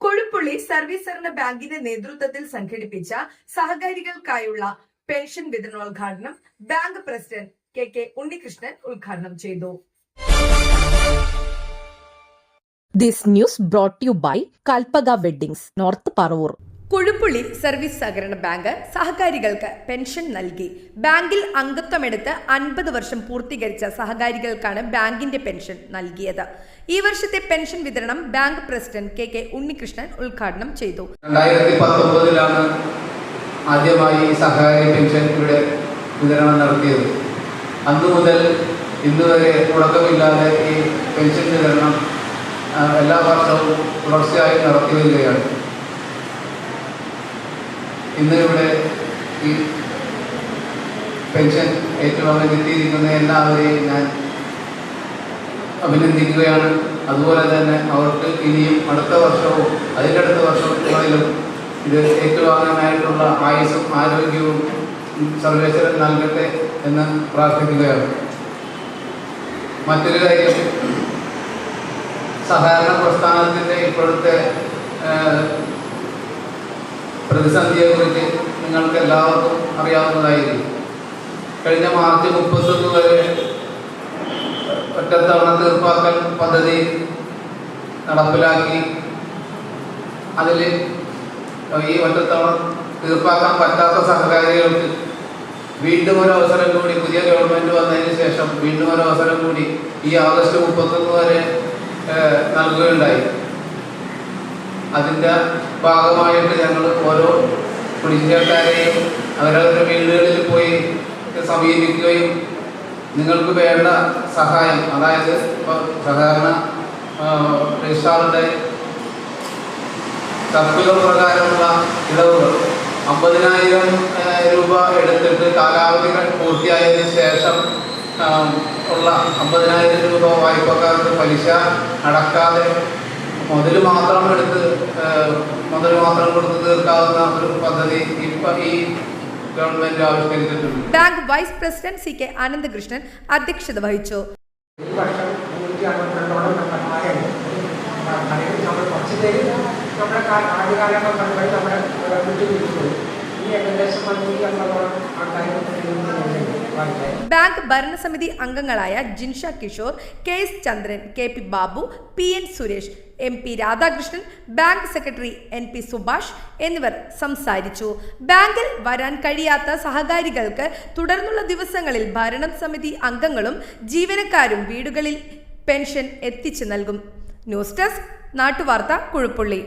കൊഴുപ്പുള്ളി service സഹകരണ ബാങ്കിന്റെ നേതൃത്വത്തിൽ സംഘടിപ്പിച്ച സഹകാരികൾക്കായുള്ള പെൻഷൻ വിതരണോദ്ഘാടനം ബാങ്ക് പ്രസിഡന്റ് കെ ഉണ്ണികൃഷ്ണൻ ഉദ്ഘാടനം ചെയ്തു. This news brought to you by Kalpaga Weddings, North Paravoor. Kozhuppulli service സഹകരണ ബാങ്ക് സഹകാരികൾക്ക് പെൻഷൻ നൽകി. ബാങ്കിൽ അംഗത്വമെടുത്ത് 50 വർഷം പൂർത്തീകരിച്ച സഹകാരികൾക്കാണ് ബാങ്കിന്റെ പെൻഷൻ നൽകിയത്. ഈ വർഷത്തെ പെൻഷൻ വിതരണം ബാങ്ക് പ്രസിഡന്റ് കെ ഉണ്ണികൃഷ്ണൻ ഉദ്ഘാടനം ചെയ്തു. 2019 ആദ്യമായി സഹകാരി പെൻഷൻ ഇവിടെ വിതരണം നടത്തിയത്. അന്നു മുതൽ ഇന്നുവരെ മുടക്കമില്ലാതെ ഈ പെൻഷൻ വിതരണം എല്ലാ വർഷവും തുടർച്ചയായി നടത്തി വരികയാണ്. ഇന്ന് ഇവിടെ ഈ പെൻഷൻ ഏറ്റുവാങ്ങാൻ എത്തിയിരിക്കുന്ന എല്ലാവരെയും ഞാൻ അഭിനന്ദിക്കുകയാണ്. അതുപോലെ തന്നെ അവർക്ക് ഇനിയും അടുത്ത വർഷവും അതിൻ്റെ അടുത്ത വർഷങ്ങളിലും ഇത് ഏറ്റുവാങ്ങാനായിട്ടുള്ള ആയുസ്സും ആരോഗ്യവും സർവേശ്വരൻ നൽകട്ടെ എന്ന് പ്രാർത്ഥിക്കുകയാണ്. മറ്റൊരു കാര്യം, സഹകരണ പ്രസ്ഥാനത്തിൻ്റെ ഇപ്പോഴത്തെ പ്രതിസന്ധിയെക്കുറിച്ച് നിങ്ങൾക്ക് എല്ലാവർക്കും അറിയാവുന്നതായിരിക്കും. കഴിഞ്ഞ മാർച്ച് 31 വരെ ഒറ്റത്തവണ തീർപ്പാക്കൽ പദ്ധതി നടപ്പിലാക്കി. അതിൽ ഈ ഒറ്റത്തവണ തീർപ്പാക്കാൻ പറ്റാത്ത സഹകാരികൾക്ക് വീണ്ടും ഒരു അവസരം കൂടി പുതിയ ഗവൺമെൻറ് വന്നതിന് ശേഷം വീണ്ടും ഒരു അവസരം കൂടി ഈ ആഗസ്റ്റ് 31 വരെ നൽകുകയുണ്ടായി. അതിൻ്റെ ഭാഗമായിട്ട് ഞങ്ങൾ ഓരോ കുടിശ്ശികക്കാരെയും അവരവരുടെ വീടുകളിൽ പോയി സമീപിക്കുകയും നിങ്ങൾക്ക് വേണ്ട സഹായം, അതായത് ഇപ്പോൾ സഹകരണ രജിസ്ട്രാറിൻ്റെ സർക്കുലർ പ്രകാരമുള്ള ഇളവുകൾ 50,000 രൂപ എടുത്തിട്ട് കാലാവധികൾ പൂർത്തിയായതിനു ശേഷം ഉള്ള 50,000 രൂപ വായ്പക്കാർക്ക് പലിശ അടക്കാതെ മുതൽ മാത്രം കൊടുത്ത് തീർക്കാവുന്ന ഒരു പദ്ധതി ഇപ്പം ഈ ഗവൺമെന്റ് ആവിഷ്കരിച്ചിട്ടുണ്ട്. Bank vice president K Anandakrishnan അധ്യക്ഷത വഹിച്ചു. ഈ വർഷം 152 മെമ്പർമാരുണ്ട്. നമ്മുടെ ആദ്യകാലങ്ങൾ നമ്മുടെ വിട്ടുപിടിച്ചുപോയി. ഈ ഏകദേശം 150 ആൾക്കാർ ബാങ്ക് ഭരണസമിതി അംഗങ്ങളായ ജിൻഷ കിഷോർ, KS ചന്ദ്രൻ, KP Babu, PN Suresh, MP Radhakrishnan, bank secretary NP Subhash എന്നിവർ സംസാരിച്ചു. ബാങ്കിൽ വരാൻ കഴിയാത്ത സഹകാരികൾക്ക് തുടർന്നുള്ള ദിവസങ്ങളിൽ ഭരണസമിതി അംഗങ്ങളും ജീവനക്കാരും വീടുകളിൽ പെൻഷൻ എത്തിച്ചു നൽകും. ന്യൂസ് ഡെസ്ക്, നാട്ടുവാർത്ത, കൊഴുപ്പുള്ളി.